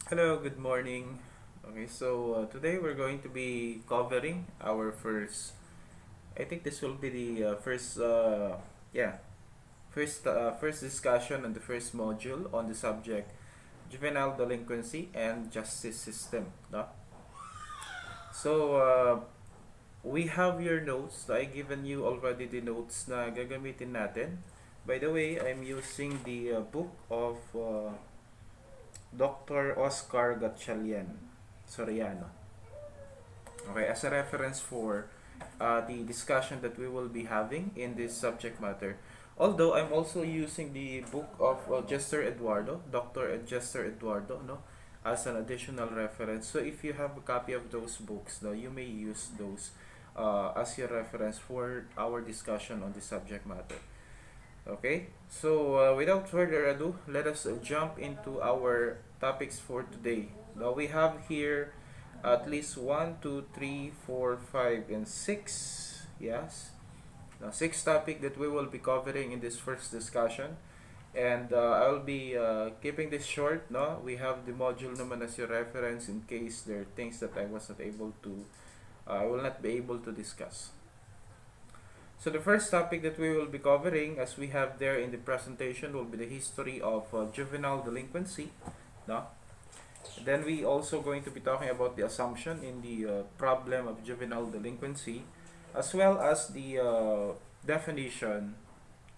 Hello, good morning. Okay, so today we're going to be covering our first. I think this will be the first discussion on the first module on the subject juvenile delinquency and justice system. No? So we have your notes. I given you already the notes na gagamitin natin. By the way, I'm using the book of Dr. Oscar Gatchalian Soriano. Okay, as a reference for the discussion that we will be having in this subject matter. Although I'm also using the book of Jester Eduardo, Dr. Jester Eduardo, no, as an additional reference. So if you have a copy of those books, no, you may use those as your reference for our discussion on the subject matter. Okay, so without further ado, let us jump into our topics for today. Now we have here at least one, 2, 3, 4, 5, and 6. Yes, now 6 topic that we will be covering in this first discussion. And I'll be keeping this short. No, we have the module naman as your reference in case there are things that I was not able to, I will not be able to discuss. So the first topic that we will be covering, as we have there in the presentation, will be the history of juvenile delinquency. No? Then we also going to be talking about the assumption in the problem of juvenile delinquency, as well as the definition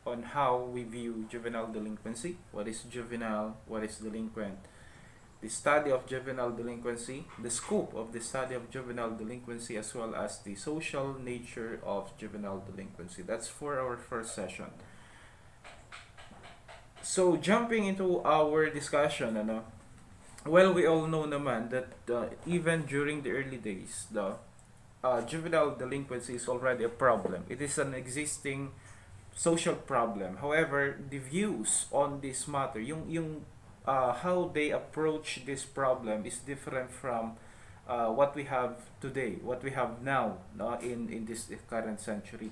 on how we view juvenile delinquency. What is juvenile? What is delinquent? The study of juvenile delinquency, the scope of the study of juvenile delinquency, as well as the social nature of juvenile delinquency. That's for our first session. So jumping into our discussion, well, we all know naman that even during the early days, the juvenile delinquency is already a problem. It is an existing social problem. However, the views on this matter, yung how they approach this problem is different from what we have today, what we have now, no, in this current century.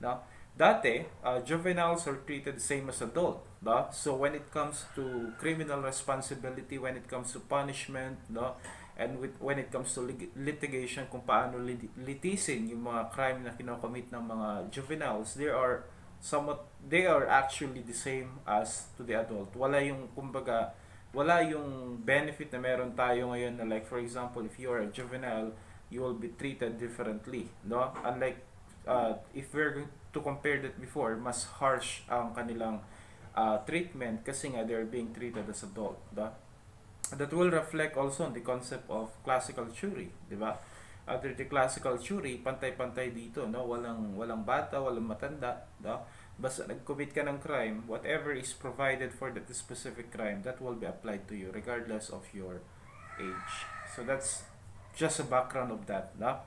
No? Dati, juveniles are treated the same as adult. No? So when it comes to criminal responsibility, when it comes to punishment, no, and when it comes to litigation, kung paano litisin yung mga crime na kinocommit ng mga juveniles, they are actually the same as to the adult. Wala yung benefit na meron tayo ngayon na, like, for example, if you are a juvenile, you will be treated differently, no? Unlike if we're going to compare that before, mas harsh ang kanilang treatment kasi nga they're being treated as adult, no? That will reflect also on the concept of classical jury, di ba? Under the classical jury, pantay-pantay dito, no? Walang bata, walang matanda, no? Basta nag-commit ka ng crime, whatever is provided for that specific crime, that will be applied to you regardless of your age. So that's just a background of that, no?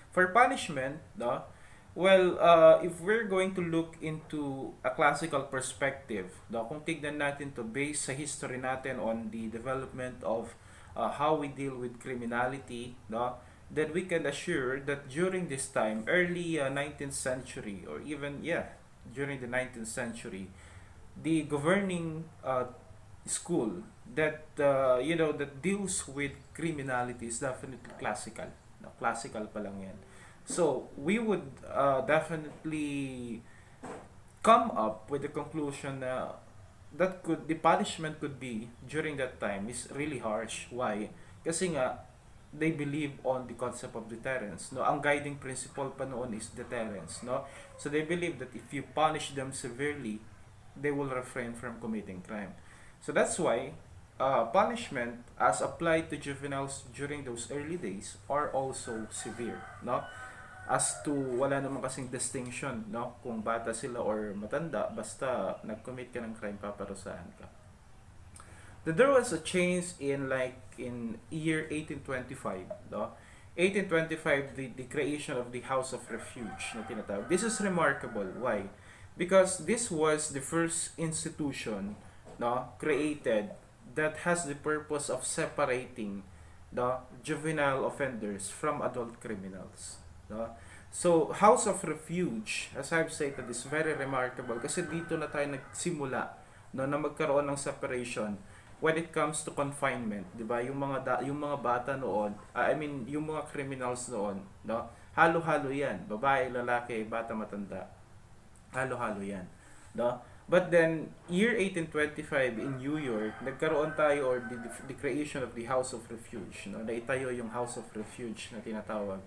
For punishment, no? Well, if we're going to look into a classical perspective, no, kung tignan natin to based sa history natin on the development of how we deal with criminality, no, then we can assure that during this time, early 19th century, or even, during the 19th century, the governing school that, that deals with criminality is definitely classical. No, classical pa lang yan. So, we would definitely come up with the conclusion na the punishment could be during that time is really harsh. Why? Kasi nga they believe on the concept of deterrence, no? Ang guiding principle pa noon is deterrence, no? So they believe that if you punish them severely, they will refrain from committing crime. So that's why punishment as applied to juveniles during those early days are also severe, no? As to wala naman kasing distinction, no, kung bata sila or matanda, basta nag-commit ka ng crime, paparusahan ka. There was a change in year 1825, no? 1825, the creation of the House of Refuge na tinatawag. This is remarkable. Why? Because this was the first institution, no, created that has the purpose of separating the juvenile offenders from adult criminals, no? So, House of Refuge, as I've stated, is very remarkable kasi dito na tayo nagsimula, no, na magkaroon ng separation when it comes to confinement, 'di ba? Yung mga bata noon, I mean, yung mga criminals noon, no? Halo-halo 'yan. Babae, lalaki, bata, matanda. Halo-halo 'yan, no? But then year 1825 in New York, nagkaroon tayo, or the creation of the House of Refuge, no? Naitayo yung House of Refuge na tinatawag,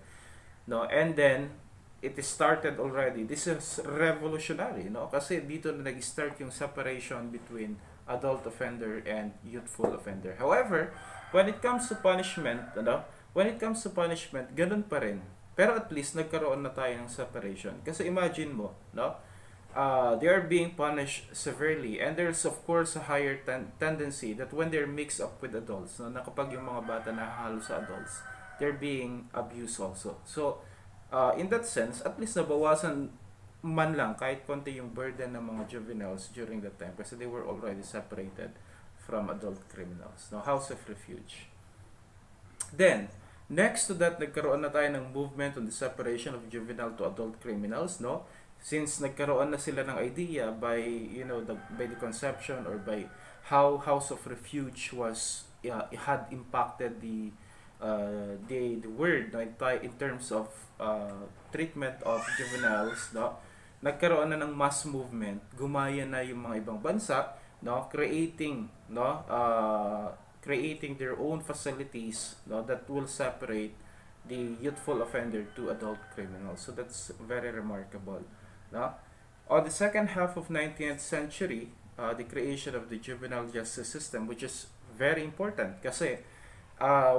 no? And then it is started already. This is revolutionary, no? Kasi dito na nag-start yung separation between adult offender and youthful offender. However, when it comes to punishment, ano? When it comes to punishment, ganun pa rin. Pero at least nagkaroon na tayo ng separation. Kasi imagine mo, no? They are being punished severely, and there's of course a higher tendency that when they're mixed up with adults, no, na kapag yung mga bata nahahalo sa adults, they're being abused also. So in that sense, at least nabawasan man lang kahit konti yung burden ng mga juveniles during that time, kasi they were already separated from adult criminals, no, House of Refuge. Then next to that, nagkaroon na tayo ng movement on the separation of juvenile to adult criminals, no? Since nagkaroon na sila ng idea by, by the conception, or by how House of Refuge was, had impacted the word, no, in terms of treatment of juveniles, no? Nagkaroon na ng mass movement, gumaya na yung mga ibang bansa, no, creating their own facilities, no, that will separate the youthful offender to adult criminals. So that's very remarkable, no? On the second half of 19th century, the creation of the juvenile justice system, which is very important kasi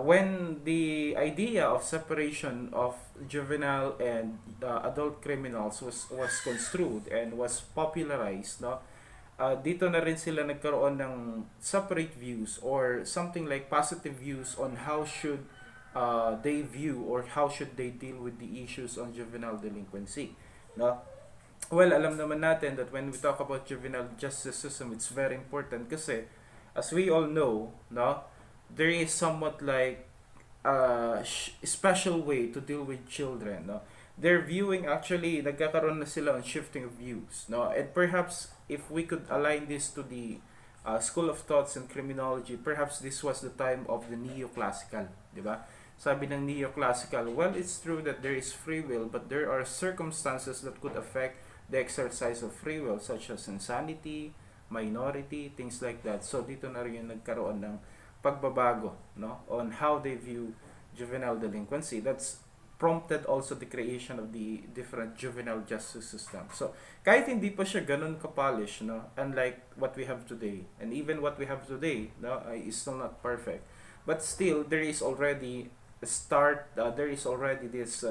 when the idea of separation of juvenile and adult criminals was construed and was popularized, no, dito na rin sila nagkaroon ng separate views, or something like positive views on how should they view, or how should they deal with the issues on juvenile delinquency, no? Well, alam naman natin that when we talk about juvenile justice system, it's very important kasi as we all know, no, there is somewhat like a special way to deal with children, no? Their viewing, actually nagkakaroon na sila on shifting of views, no? And perhaps if we could align this to the school of thoughts and criminology, perhaps this was the time of the neoclassical, di ba? Sabi ng neoclassical, well, it's true that there is free will, but there are circumstances that could affect the exercise of free will, such as insanity, minority, things like that. So dito na rin yung nagkaroon ng pagbabago, no, on how they view juvenile delinquency. That's prompted also the creation of the different juvenile justice system. So kahit hindi pa siya ganun ka-polish, no, unlike what we have today, and even what we have today, no, is still not perfect, but still there is already a start, there is already this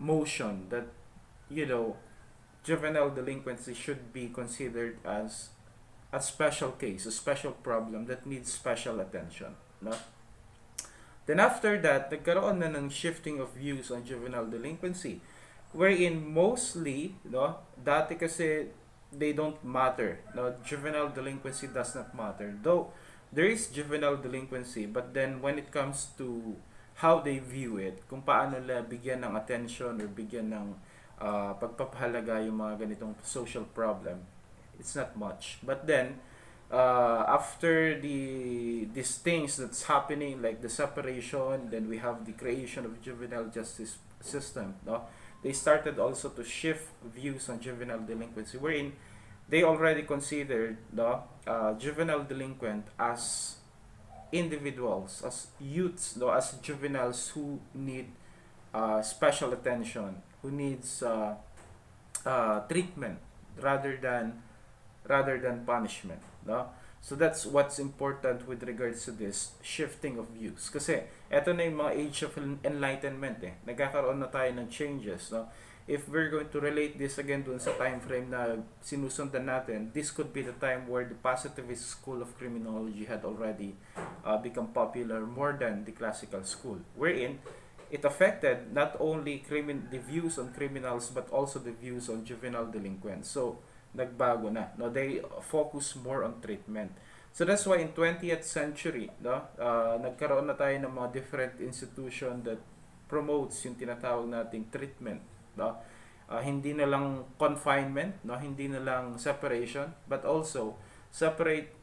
motion that, juvenile delinquency should be considered as a special case, a special problem that needs special attention, no? Then after that, nagkaroon na ng shifting of views on juvenile delinquency, wherein mostly, no, dati kasi they don't matter, no, juvenile delinquency does not matter, though there is juvenile delinquency, but then when it comes to how they view it, kung paano nila bigyan ng attention or bigyan ng pagpapahalaga yung mga ganitong social problem, it's not much. But then after these things that's happening, like the separation, then we have the creation of juvenile justice system, no, they started also to shift views on juvenile delinquency, wherein they already considered the juvenile delinquent as individuals, as youths, no, as juveniles who need special attention, who needs treatment rather than punishment, no? So that's what's important with regards to this shifting of views. Kasi eto na yung mga age of enlightenment, nagkakaroon na tayo ng changes, no? If we're going to relate this again dun sa time frame na sinusundan natin, this could be the time where the positivist school of criminology had already become popular more than the classical school, wherein it affected not only the views on criminals but also the views on juvenile delinquents. So nagbago na, no, they focus more on treatment. So that's why in 20th century, no, nagkaroon na tayo ng mga different institution that promotes yung tinatawag nating treatment, no? Hindi na lang confinement, no, hindi na lang separation, but also separate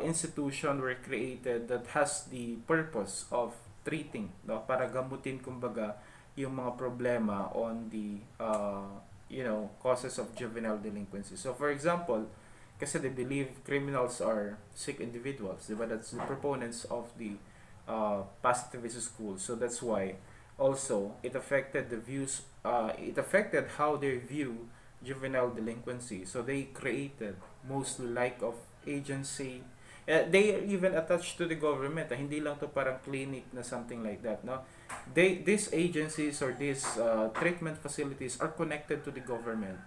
institution were created that has the purpose of treating, no, para gamutin kumbaga yung mga problema on the causes of juvenile delinquency. So for example, kasi they believe criminals are sick individuals, diba? That's the proponents of the positivist school. So that's why also it affected the views, it affected how they view juvenile delinquency. So they created mostly lack of agency. They even attached to the government. Hindi lang to parang clinic na something like that. No, these agencies or these treatment facilities are connected to the government,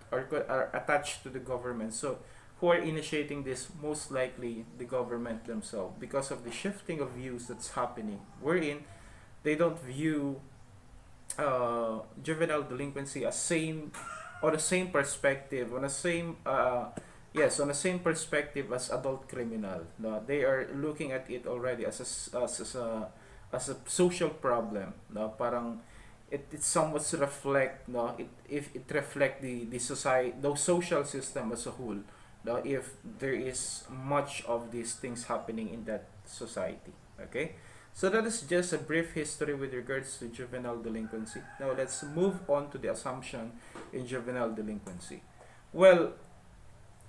or are attached to the government. So who are initiating this? Most likely the government themselves, because of the shifting of views that's happening, wherein they don't view juvenile delinquency as same, on the same perspective, on the same yes, on the same perspective as adult criminal. No, they are looking at it already as a social problem. No, parang it somewhat reflect, no, if it reflect the society, the social system as a whole. No, if there is much of these things happening in that society. Okay, so that is just a brief history with regards to juvenile delinquency. Now let's move on to the assumption in juvenile delinquency. Well,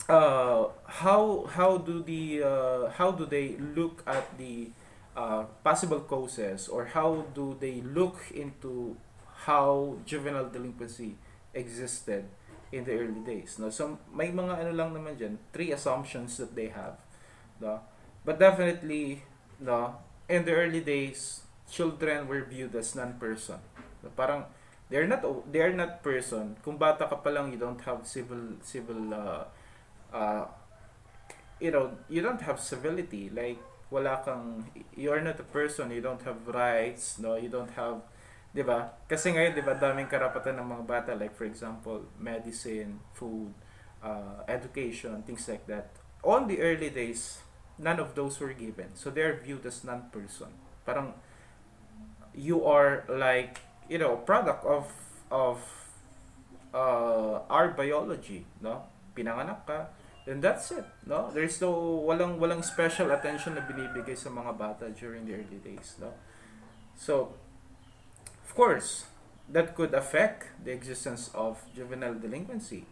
how do they look at the possible causes, or how do they look into how juvenile delinquency existed in the early days? No, so may mga ano lang naman dyan, three assumptions that they have. No, but definitely, no, in the early days, children were viewed as non-person. So, parang they're not person. Kung bata ka pa lang, you don't have civil uh, you don't have civility, like wala kang, you're not a person, you don't have rights, no, you don't have, 'di ba? Kasi ngayon, 'di ba, daming karapatan ng mga bata, like for example medicine, food, education, things like that. On the early days, none of those were given, so they're viewed as non-person. Parang you are like, product of our biology, no, pinanganak ka, then that's it. No, there's no, walang special attention na binibigay sa mga bata during the early days. No, so of course that could affect the existence of juvenile delinquency,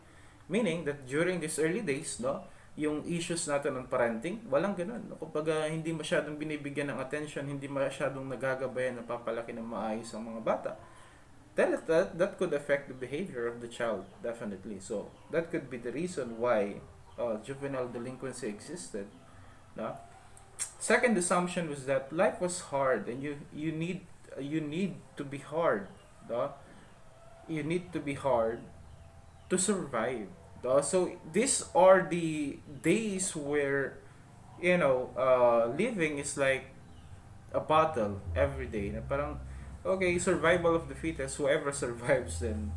meaning that during these early days, no, yung issues natin ng parenting, walang ganun. No? Kumbaga, hindi masyadong binibigyan ng attention, hindi masyadong nagagabayan na papalaki ng maayos ang mga bata. That could affect the behavior of the child, definitely. So that could be the reason why juvenile delinquency existed. No? Second assumption was that life was hard, and you need to be hard. No? You need to be hard to survive. No? So these are the days where living is like a battle every day. Na parang, okay, survival of the fittest. Whoever survives, then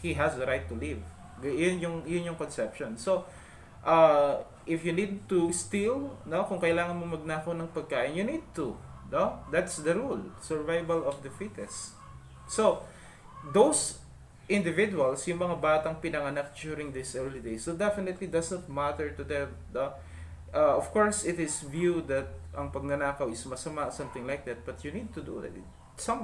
he has the right to live. Yun yung conception. So, if you need to steal, no, kung kailangan mo magnakaw ng pagkain, you need to, no? That's the rule. Survival of the fittest. So, those individuals, yung mga batang pinanganak during these early days, so definitely does not matter to them. No? Of course, it is viewed that ang pagnanakaw is masama, something like that, but you need to do that.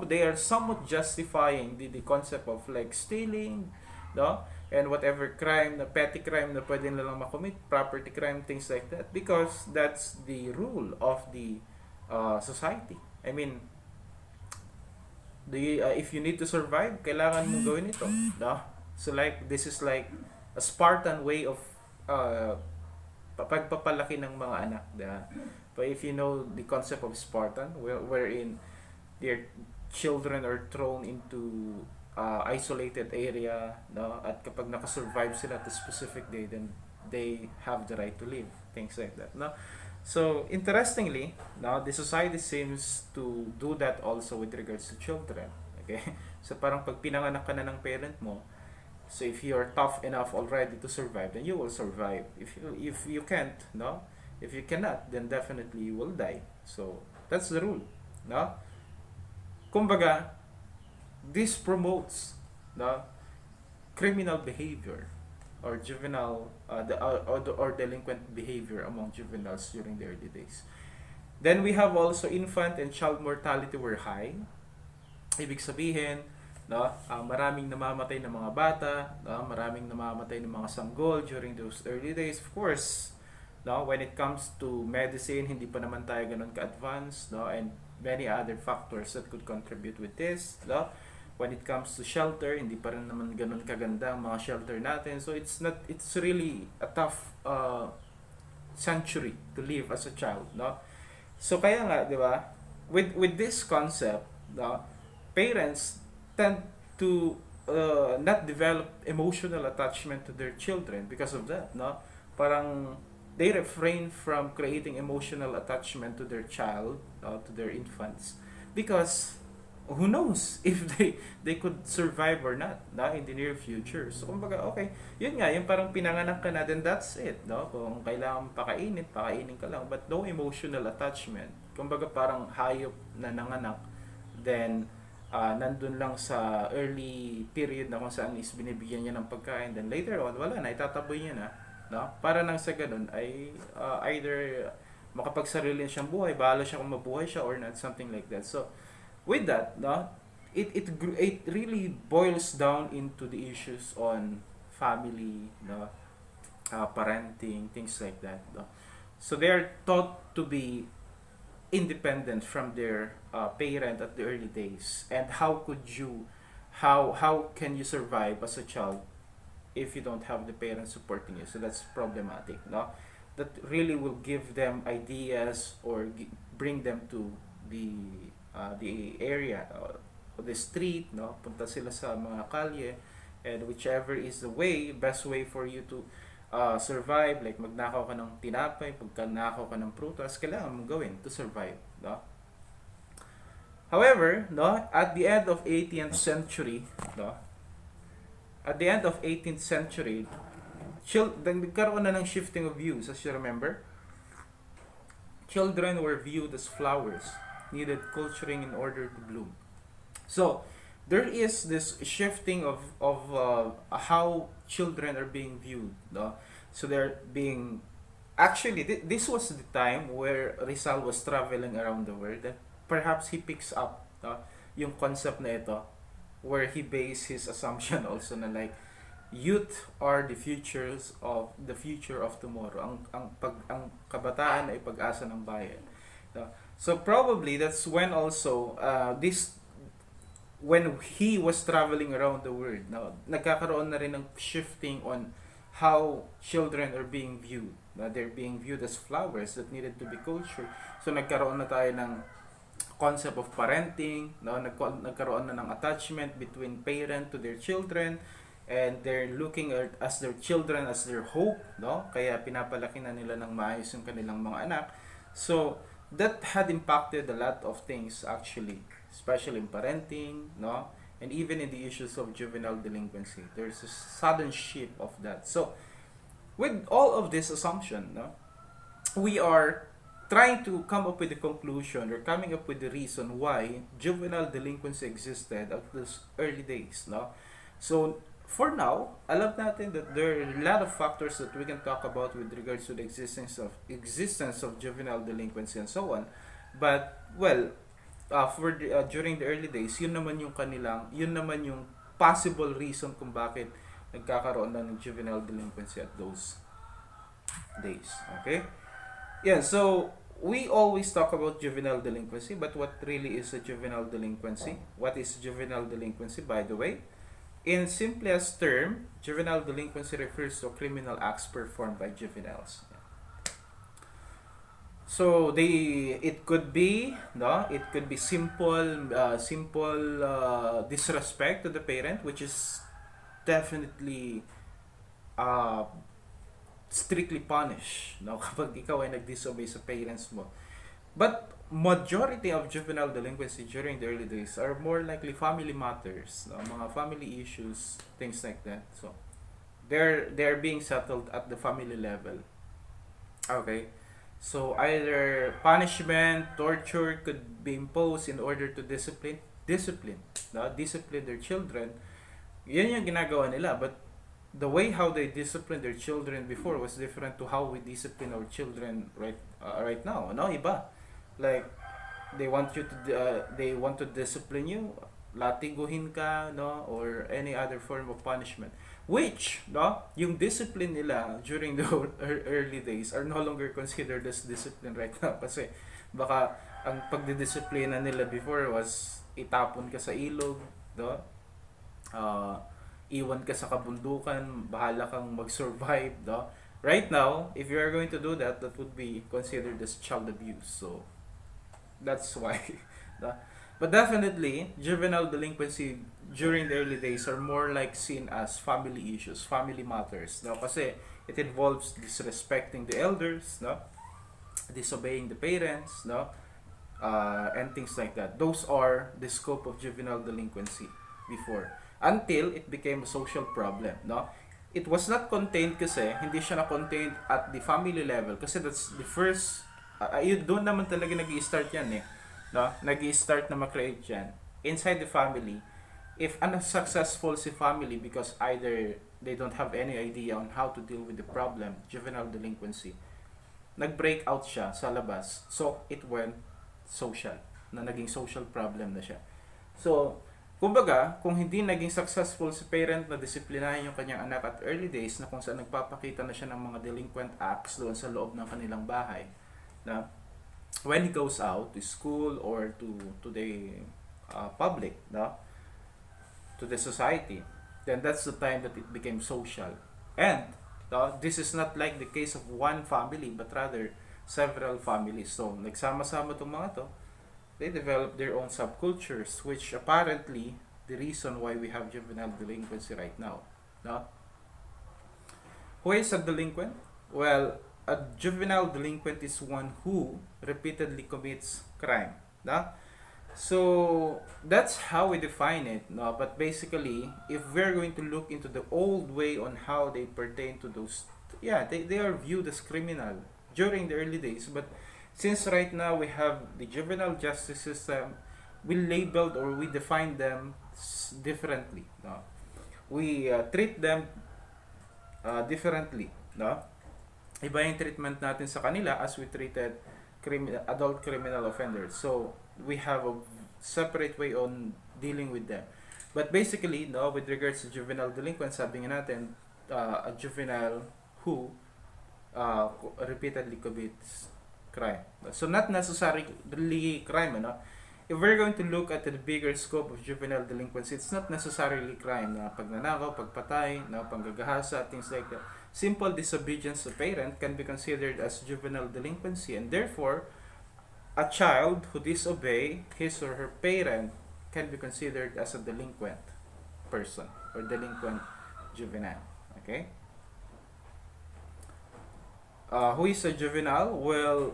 They are somewhat justifying the concept of like stealing, no, and whatever crime, na petty crime na pwede nilang makommit, property crime, things like that, because that's the rule of the society. I mean, if you need to survive, kailangan mong gawin ito, no? So like, this is like a Spartan way of pagpapalaki ng mga anak, diba? But if you know the concept of Spartan, wherein their children are thrown into isolated area, no, at kapag nakasurvive sila at a specific day, then they have the right to live, things like that, no. So interestingly, now the society seems to do that also with regards to children. Okay, so parang pag pinanganak ka na ng parent mo, so if you are tough enough already to survive, then you will survive. If you can't, no, if you cannot, then definitely you will die. So that's the rule, no. Kumbaga, this promotes the criminal behavior. or juvenile or delinquent behavior among juveniles during the early days. Then we have also infant and child mortality were high. Ibig sabihin, no, maraming namamatay ng mga bata, no, maraming namamatay ng mga sanggol during those early days. Of course, no, when it comes to medicine, hindi pa naman tayo ganun ka-advanced, no, and many other factors that could contribute with this, no. When it comes to shelter, hindi pa rin naman ganun kaganda ang mga shelter natin. So it's really a tough century to live as a child, no. So kaya nga, 'di ba? With this concept, no, parents tend to not develop emotional attachment to their children because of that, no? Parang they refrain from creating emotional attachment to their child, to their infants, because who knows if they could survive or not, no, in the near future. So kumbaga, okay, yun nga, yung parang pinanganak ka na, then that's it, no? Kung kailangan pakainin ka lang, but no emotional attachment. Kumbaga parang hayop na nanganak, then nandun lang sa early period na kung saan is binibigyan niya ng pagkain, then later on wala na, itataboy niya na, no, para nang sa ganun ay either makapagsarili siyang buhay, bahala siya kung mabuhay siya or not, something like that. So with that, no, it really boils down into the issues on family, no, parenting, things like that, no. So they are taught to be independent from their parent at the early days. And how can you survive as a child if you don't have the parents supporting you? So that's problematic, no? That really will give them ideas or bring them to the area or the street, no? Punta sila sa mga kalye, and whichever is the best way for you to survive, like magnakaw ka ng tinapay, pagkanakaw ka ng prutas, kailangan mong gawin to survive, no? However, no, at the end of 18th century, no, at the end of 18th century, nagkaroon na ng shifting of views. As you remember, children were viewed as flowers, needed culturing in order to bloom. So there is this shifting of how children are being viewed, no? So they're being actually this was the time where Rizal was traveling around the world, and perhaps he picks up yung concept na ito, where he based his assumption also na like youth are the future of tomorrow. Ang kabataan ay pag-asa ng bayan, no? So probably that's when also when he was traveling around the world, now nagkakaroon na rin ng shifting on how children are being viewed. They're being viewed as flowers that needed to be cultured. So nagkaroon na tayo ng concept of parenting, no? Nagkaroon na ng attachment between parent to their children, and they're looking at as their children as their hope, no? Kaya pinapalaki na nila ng maayos yung kanilang mga anak. So that had impacted a lot of things actually, especially in parenting, no, and even in the issues of juvenile delinquency. There's a sudden shift of that. So with all of this assumption, no, we are trying to come up with a conclusion or coming up with the reason why juvenile delinquency existed at those early days, no. So for now, alam natin that there are a lot of factors that we can talk about with regards to the existence of juvenile delinquency and so on. But well, during the early days, yun naman yung possible reason kung bakit nagkakaroon na ng juvenile delinquency at those days. Okay? Yeah, so we always talk about juvenile delinquency, but what really is a juvenile delinquency? What is juvenile delinquency, by the way? In simplest term, juvenile delinquency refers to criminal acts performed by juveniles. So it could be simple disrespect to the parent, which is definitely strictly punished, no, kapag ikaw ay nag-disobey sa parents mo. But majority of juvenile delinquency during the early days are more likely family matters, no? Mga family issues, things like that. So they're being settled at the family level. Okay, so either punishment, torture could be imposed in order to discipline their children. Yan yung ginagawa nila, but the way how they discipline their children before was different to how we discipline our children right now. No, iba. Like they want to discipline you, latiguhin ka, no, or any other form of punishment. Which, no, yung discipline nila during the early days are no longer considered as discipline right now. Kasi baka ang pagdidisiplina nila before was itapon ka sa ilog, no? uh, Iwan ka sa kabundukan, bahala kang mag-survive, no? Right now, if you are going to do that, that would be considered as child abuse. So, that's why. No? But definitely, juvenile delinquency during the early days are more like seen as family issues, family matters. No? Kasi it involves disrespecting the elders, no? Disobeying the parents, no? And things like that. Those are the scope of juvenile delinquency before. Until it became a social problem, no? It was not contained kasi, hindi siya na-contained at the family level kasi that's the first, yun doon naman talaga nag-i-start yan eh. No? Nag-i-start na ma-create yan. Inside the family, if unsuccessful si family because either they don't have any idea on how to deal with the problem, juvenile delinquency, nag-break out siya sa labas. So, it went social. Na naging social problem na siya. So, kumbaga, kung hindi naging successful si parent na disiplinahin yung kanyang anak at early days na kung saan nagpapakita na siya ng mga delinquent acts doon sa loob ng kanilang bahay, na when he goes out to school or to the public, no, to the society, then that's the time that it became social. And this is not like the case of one family but rather several families. So nagsama-sama itong mga to, they develop their own subcultures, which apparently the reason why we have juvenile delinquency right now. No? Who is a delinquent? Well, a juvenile delinquent is one who repeatedly commits crime. No? So that's how we define it. No? But basically, if we're going to look into the old way on how they pertain to those, yeah, they are viewed as criminal during the early days, but since right now we have the juvenile justice system, we labeled or we define them differently. No? We treat them differently. No? Iba yung treatment natin sa kanila as we treated adult criminal offenders. So we have a separate way on dealing with them. But basically, no, with regards to juvenile delinquent, sabi nga natin, a juvenile who repeatedly commits crime. So not necessarily crime, ano? If we're going to look at the bigger scope of juvenile delinquency, it's not necessarily crime na pagnanakaw, pagpatay, na panggagahasa, things like that. Simple disobedience to parent can be considered as juvenile delinquency, and therefore a child who disobey his or her parent can be considered as a delinquent person or delinquent juvenile. Okay? Who is a juvenile? Well,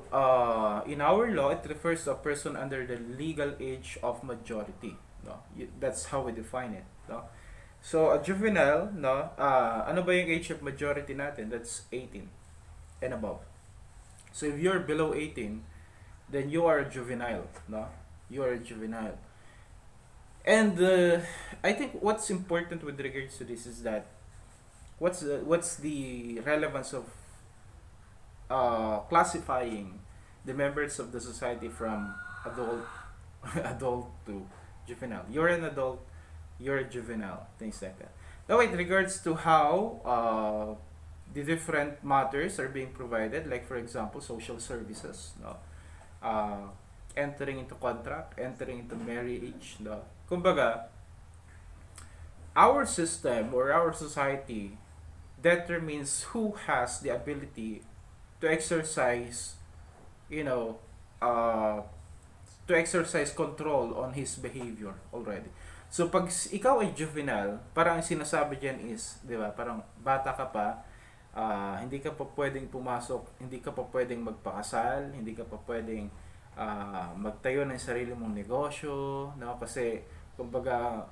in our law, it refers to a person under the legal age of majority. No, that's how we define it. No, so a juvenile, no, ano ba yung age of majority natin? That's 18 and above. So if you're below 18, then you are a juvenile. No, you are a juvenile. And I think what's important with regards to this is that what's the relevance of classifying the members of the society from adult adult to juvenile. You're an adult, you're a juvenile, things like that. Now, with regards to how the different matters are being provided, like for example, social services, no, entering into contract, entering into marriage, no. Kumbaga, our system or our society determines who has the ability to exercise, to exercise control on his behavior already. So pag ikaw ay juvenile, parang ang sinasabi diyan is, 'di ba? Parang bata ka pa, hindi ka pa pwedeng pumasok, hindi ka pa pwedeng magpakasal, hindi ka pa pwedeng magtayo ng sarili mong negosyo, no? Kasi kumbaga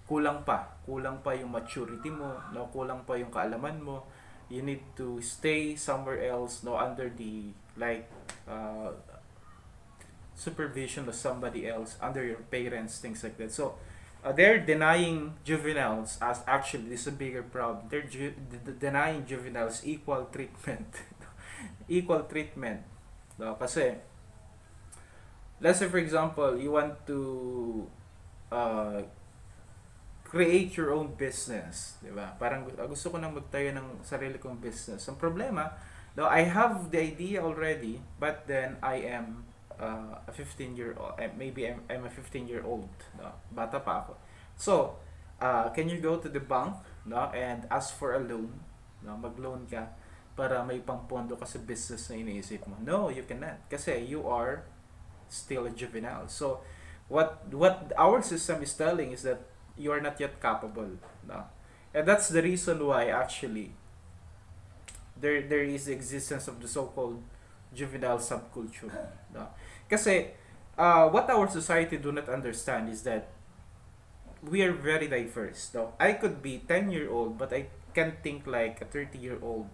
kulang pa yung maturity mo, no? Kulang pa yung kaalaman mo. You need to stay somewhere else, no, under the supervision of somebody else, under your parents, things like that. So they're denying juveniles as actually this is a bigger problem. They're denying juveniles equal treatment. Equal treatment. No? Kasi, let's say for example, you want to uh, create your own business, di ba? Parang gusto ko nang magtayo ng sarili kong business. Ang problema, though I have the idea already, but then I am a 15-year-old, maybe I'm a 15-year-old, no? Bata pa ako. So, can you go to the bank, no, and ask for a loan, no? Mag-loan ka para may pangpondo ka sa business na iniisip mo. No, you cannot kasi you are still a juvenile. So, what our system is telling is that you are not yet capable, no? And that's the reason why actually there is the existence of the so-called juvenile subculture, no? Kasi what our society do not understand is that we are very diverse, no? I could be 10-year-old but I can think like a 30-year-old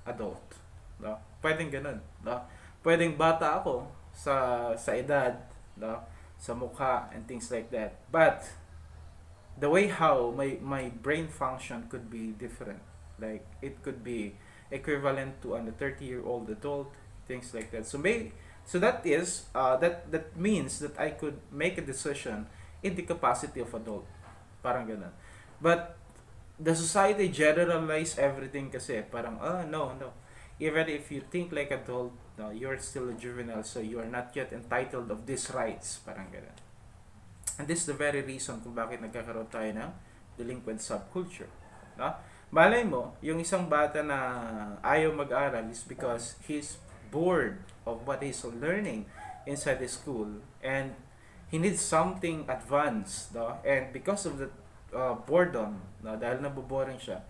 adult, no? Pwedeng ganun, no? Pwedeng bata ako sa edad, no? Sa mukha and things like that. But the way how my brain function could be different. Like it could be equivalent to a 30-year-old adult, things like that. So that is that means that I could make a decision in the capacity of adult. Parang ganun. But the society generalize everything kasi parang no. Even if you think like adult, no, you're still a juvenile, so you are not yet entitled of these rights. Parang ganun. And this is the very reason kung bakit nagkakaroon tayo ng delinquent subculture. No? Malay mo, yung isang bata na ayaw mag-aral is because he's bored of what he's learning inside the school and he needs something advanced. No? And because of the boredom, no, dahil naboboring siya,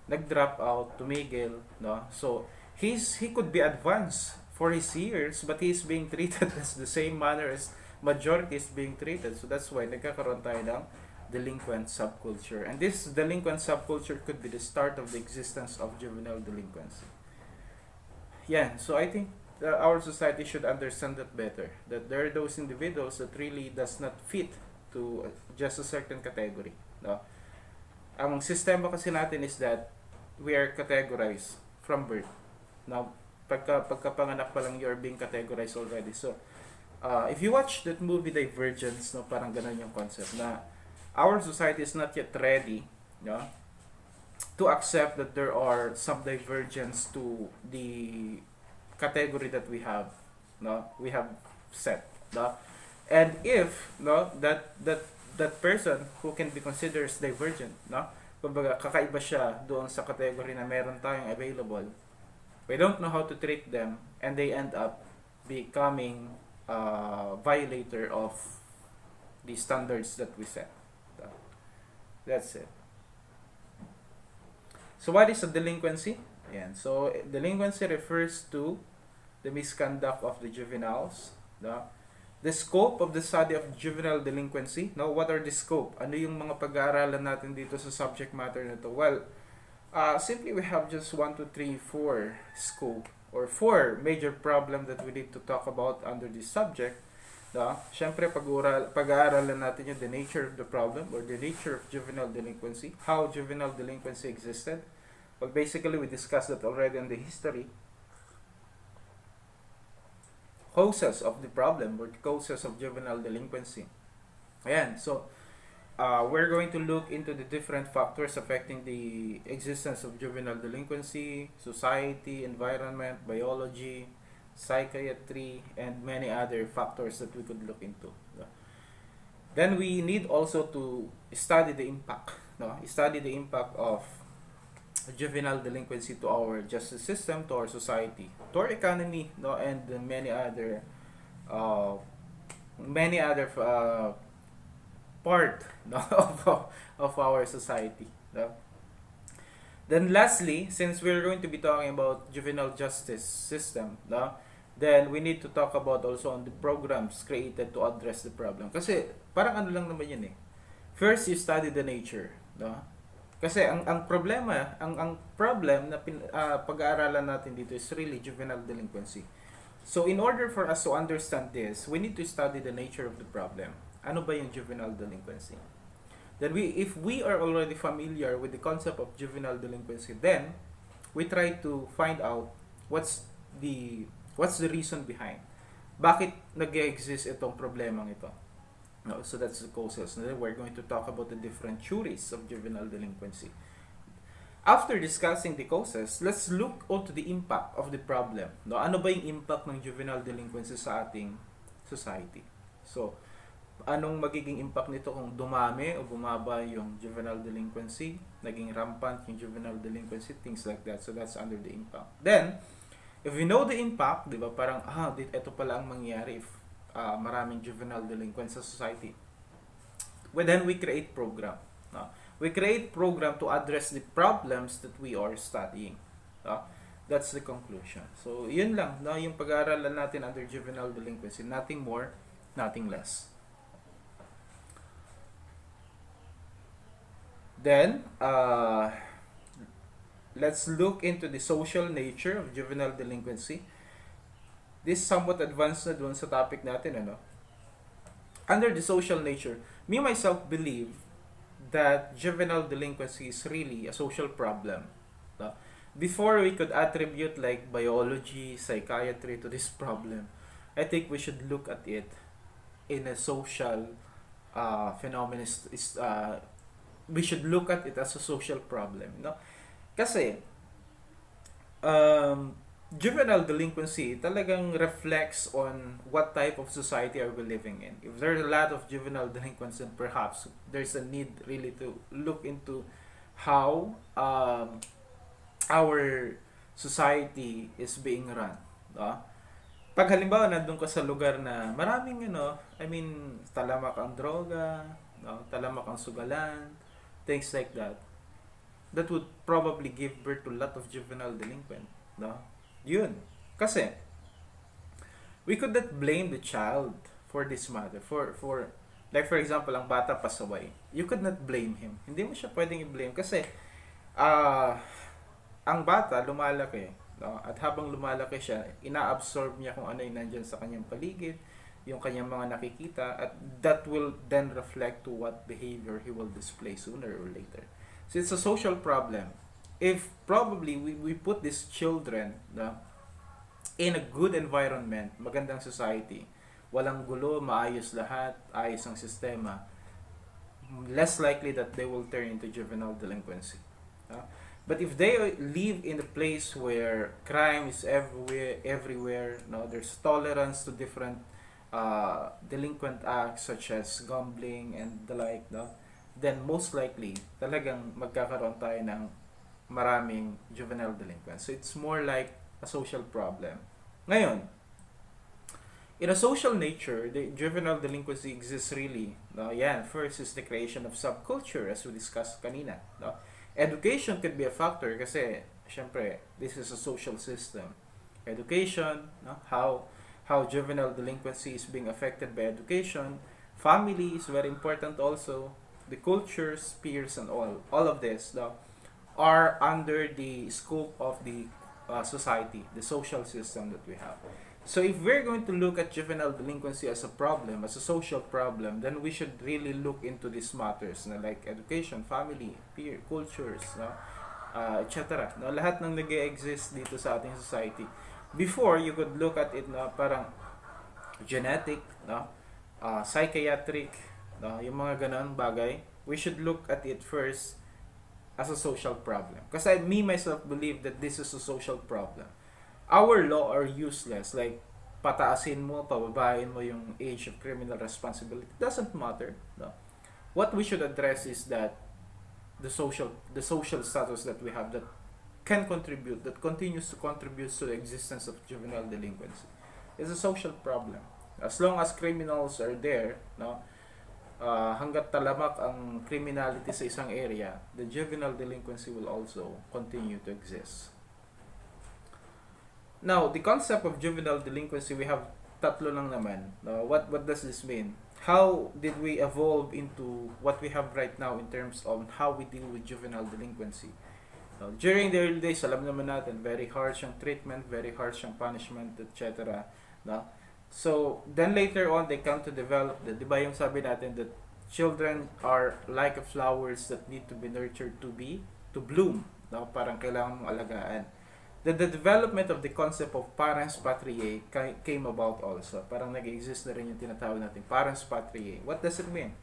nag-drop out, tumigil. No? So, he could be advanced for his years but he's being treated as the same manner as majority is being treated. So that's why nagkakaroon tayo ng delinquent subculture. And this delinquent subculture could be the start of the existence of juvenile delinquency. Yeah, so I think our society should understand that better. That there are those individuals that really does not fit to just a certain category. No? Ang sistema kasi natin is that we are categorized from birth. Now, pagkapanganak pa lang, you're being categorized already. So, if you watch that movie Divergence, no, parang ganun yung concept na our society is not yet ready, no, to accept that there are some divergence to the category that we have, no, we have set, no, and if no that person who can be considered as divergent, no, kumbaga kakaiba siya doon sa category na meron tayong available, we don't know how to treat them and they end up becoming violator of the standards that we set. That's it. So what is a delinquency? Ayan. So delinquency refers to the misconduct of the juveniles. The scope of the study of juvenile delinquency. Now, what are the scope? Ano yung mga pag-aaralan natin dito sa subject matter na to? Well, simply we have just 1, 2, 3, 4 scope or 4 major problem that we need to talk about under this subject. Siyempre, pag-aaralan natin yung the nature of the problem or the nature of juvenile delinquency, how juvenile delinquency existed. Well, basically, we discussed that already in the history. Causes of the problem or the causes of juvenile delinquency. Ayan, so we're going to look into the different factors affecting the existence of juvenile delinquency, society, environment, biology, psychiatry, and many other factors that we could look into. Then we need also to study the impact, study the impact of juvenile delinquency to our justice system, to our society, to our economy, and many other part of our society. Then lastly, since we're going to be talking about juvenile justice system, then we need to talk about also on the programs created to address the problem. Kasi parang ano lang naman yun eh. First, you study the nature. Kasi ang problema, ang problem na pag-aaralan natin dito is really juvenile delinquency. So in order for us to understand this, we need to study the nature of the problem. Ano ba yung juvenile delinquency? Then if we are already familiar with the concept of juvenile delinquency, then we try to find out what's the what's the reason behind. Bakit nag-exist itong problemang ito? No, so that's the causes. Then we're going to talk about the different theories of juvenile delinquency. After discussing the causes, let's look onto the impact of the problem. No, ano ba yung impact ng juvenile delinquency sa ating society? So, anong magiging impact nito kung dumami o bumaba yung juvenile delinquency, naging rampant yung juvenile delinquency, things like that. So, that's under the impact. Then, if we know the impact, di ba, parang, ito pala ang mangyayari if maraming juvenile delinquents sa society. Well, then we create program. No? We create program to address the problems that we are studying. That's the conclusion. So, yun lang. No? Yung pag-aaralan natin under juvenile delinquency. Nothing more, nothing less. Then, let's look into the social nature of juvenile delinquency. This somewhat advanced na dun sa topic natin. Under the social nature, me myself believe that juvenile delinquency is really a social problem. Before we could attribute like biology, psychiatry to this problem, I think we should look at it in a social phenomenon. We should look at it as a social problem. No? Kasi, juvenile delinquency talagang reflects on what type of society are we living in. If there are a lot of juvenile delinquents, then perhaps there's a need really to look into how our society is being run. Pag halimbawa nandun ka sa lugar na maraming talamak ang droga, talamak ang sugalan, things like that, that would probably give birth to a lot of juvenile delinquent. Yun. Kasi, we could not blame the child for this matter. Like for example, ang bata pasaway. You could not blame him. Hindi mo siya pwedeng i-blame kasi ang bata lumalaki. At habang lumalaki siya, ina-absorb niya kung ano yung nandyan sa kanyang paligid, yung kanyang mga nakikita, at that will then reflect to what behavior he will display sooner or later. So it's a social problem. If probably we put these children in a good environment, magandang society, walang gulo, maayos lahat, ayos ang sistema, less likely that they will turn into juvenile delinquency. But if they live in a place where crime is everywhere, there's tolerance to different delinquent acts such as gambling and the like, then most likely talagang magkakaroon tayo ng maraming juvenile delinquents. So it's more like a social problem. Ngayon, in a social nature, the juvenile delinquency exists really. First is the creation of subculture as we discussed kanina. Education could be a factor kasi syempre this is a social system. Education, how juvenile delinquency is being affected by education. Family is very important also. The cultures, peers, and all of this are under the scope of the society, the social system that we have. So if we're going to look at juvenile delinquency as a problem, as a social problem, then we should really look into these matters like education, family, peer, cultures, etc. Lahat ng nag-exist dito sa ating society. Before, you could look at it parang genetic, psychiatric, yung mga ganun bagay. We should look at it first as a social problem. Kasi me myself believe that this is a social problem. Our law are useless. Like, pataasin mo, pababain mo yung age of criminal responsibility. It doesn't matter. What we should address is that the social status that we have that can contribute, that continues to contribute to the existence of juvenile delinquency. It's a social problem. As long as criminals are there, hanggat talamak ang criminality sa isang area, the juvenile delinquency will also continue to exist. Now, the concept of juvenile delinquency, we have tatlo lang naman. What does this mean? How did we evolve into what we have right now in terms of how we deal with juvenile delinquency? During the early days, alam naman natin, very harsh ang treatment, very harsh ang punishment, etc. So, then later on, they come to develop, di ba yung sabi natin that children are like a flowers that need to be nurtured to bloom, no? Parang kailangan mong alagaan. The development of the concept of parens patriae came about also. Parang nag-exist na rin yung tinatawag natin parens patriae. What does it mean?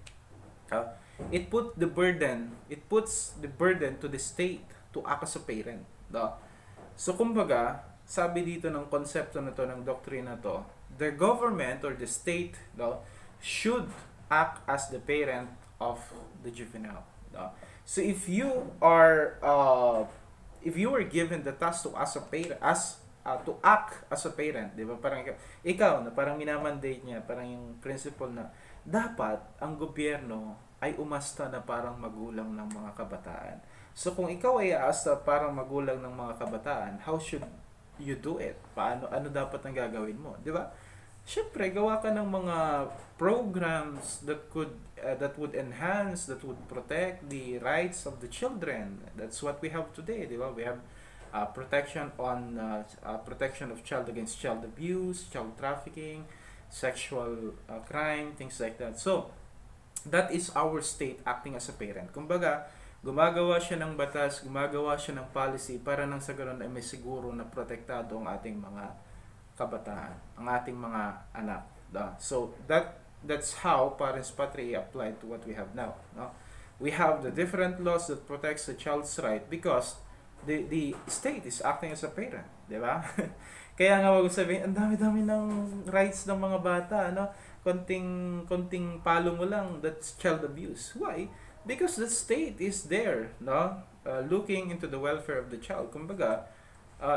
Uh, it puts the burden to the state to act as a parent, no? So kumbaga, sabi dito ng konsepto na to, ng doctrine na to, the government or the state, no, should act as the parent of the juvenile, no? So if you were given the task to as a parent, to act as a parent, di ba? Parang ikaw na parang minamandate niya, parang yung principle na dapat ang gobyerno ay umasta na parang magulang ng mga kabataan. So kung ikaw ay aasta parang magulang ng mga kabataan, how should you do it? Ano dapat ang gagawin mo, 'di ba? Syempre, gawa ka ng mga programs that would enhance, that would protect the rights of the children. That's what we have today, 'di ba? We have protection of child against child abuse, child trafficking, sexual crime, things like that. So, that is our state acting as a parent. Kumbaga, gumagawa siya ng batas, gumagawa siya ng policy para nang sa ganoon ay may siguro na protektado ang ating mga kabataan, ang ating mga anak. So that's how parens patriae applied to what we have now. No? We have the different laws that protects the child's right because the state is acting as a parent, di ba? Kaya nga wag sabihin, ang dami-dami ng rights ng mga bata, ano? Konting palo mo lang, that's child abuse. Why? Because the state is there, no? Looking into the welfare of the child. Kumbaga,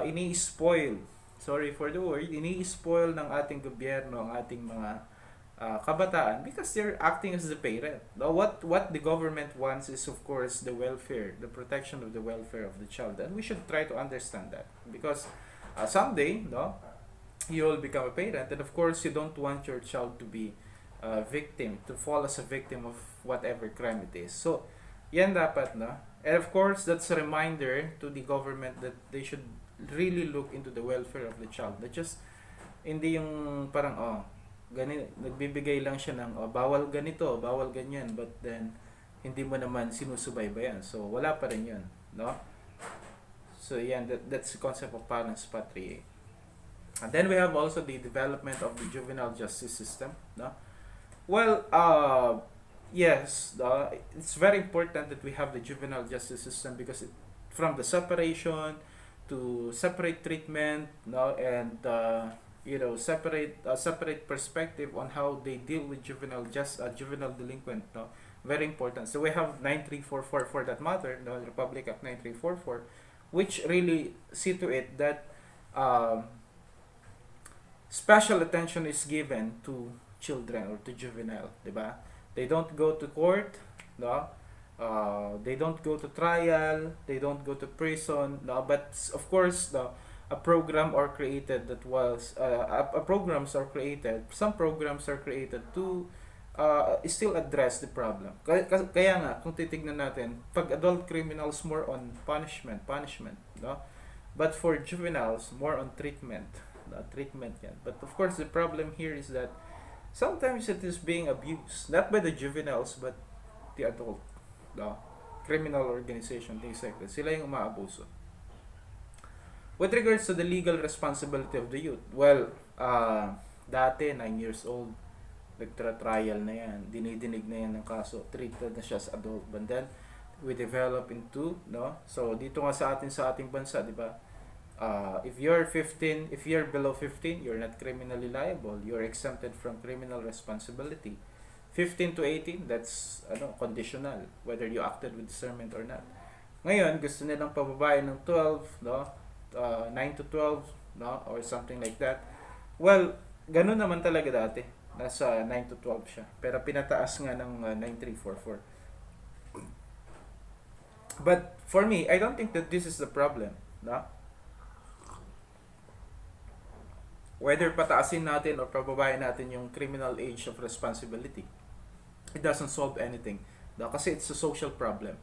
ini-spoil, sorry for the word, ini-spoil ng ating gobyerno ang ating mga kabataan because they're acting as the parent. Now, what the government wants is, of course, the welfare, the protection of the welfare of the child. And we should try to understand that because someday, no, you will become a parent, and of course, you don't want your child to be victim, to fall as a victim of whatever crime it is. So, yan dapat, no? And of course, that's a reminder to the government that they should really look into the welfare of the child. Not just, hindi yung parang, nagbibigay lang siya ng, bawal ganito, bawal ganyan, but then, hindi mo naman sinusubaybayan. So, wala pa rin yun, no? So, yan, that's the concept of parens patriae. And then we have also the development of the juvenile justice system, no? Well, yes, it's very important that we have the juvenile justice system because from the separation to separate treatment, no, and separate perspective on how they deal with juvenile delinquent, no, very important. So we have 9344 for that matter, the Republic Act 9344, which really see to it that special attention is given to children or to juvenile, diba? They don't go to court, no? They don't go to trial, they don't go to prison, no? But of course, a program are created that was some programs are created to still address the problem. Kaya nga kung titignan natin, pag adult criminals more on punishment, no? But for juveniles more on treatment yan. But of course the problem here is that sometimes it is being abused, not by the juveniles but the adult, no? Criminal organization, things like that. Sila yung umaabuso. With regards to the legal responsibility of the youth, well, dati 9 years old, nagtra-trial na yan, dinidinig na yan ng kaso, treated na siya as adult, but then we develop into, no? So dito nga sa ating bansa, di ba? If you're below 15, you're not criminally liable. You're exempted from criminal responsibility. 15 to 18, that's conditional, whether you acted with discernment or not. Ngayon, gusto nilang pababayan ng 12, no? 9 to 12, no? Or something like that. Well, ganun naman talaga dati. Nasa 9 to 12 siya. Pero pinataas nga ng 9344. But for me, I don't think that this is the problem, no? Whether pataasin natin or pababayan natin yung criminal age of responsibility, it doesn't solve anything. No? Kasi it's a social problem.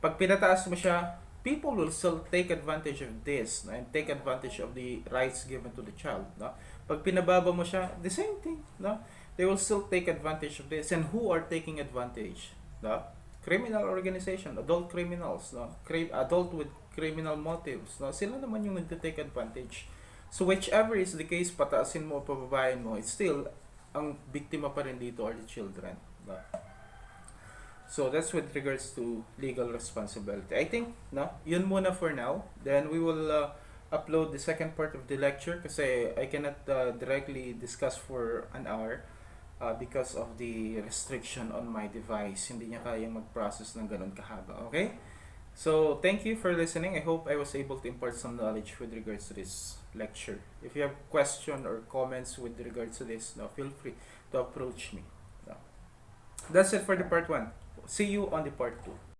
Pag pinataas mo siya, people will still take advantage of this, no? And take advantage of the rights given to the child. No? Pag pinababa mo siya, the same thing. No? they will still take advantage of this. And who are taking advantage? The criminal organization, adult criminals, no? Adult with criminal motives, no? Sila naman yung nagte-take advantage. So whichever is the case, pataasin mo o pababain mo, it's still, ang biktima pa rin dito are the children. No? So that's with regards to legal responsibility. I think, no, yun muna for now. Then we will upload the second part of the lecture kasi I cannot directly discuss for an hour because of the restriction on my device. Hindi niya kayang mag-process ng ganun kahaba. Okay? So, thank you for listening. I hope I was able to impart some knowledge with regards to this lecture. If you have question or comments with regards to this, no, feel free to approach me. No. That's it for the part 1. See you on the part 2.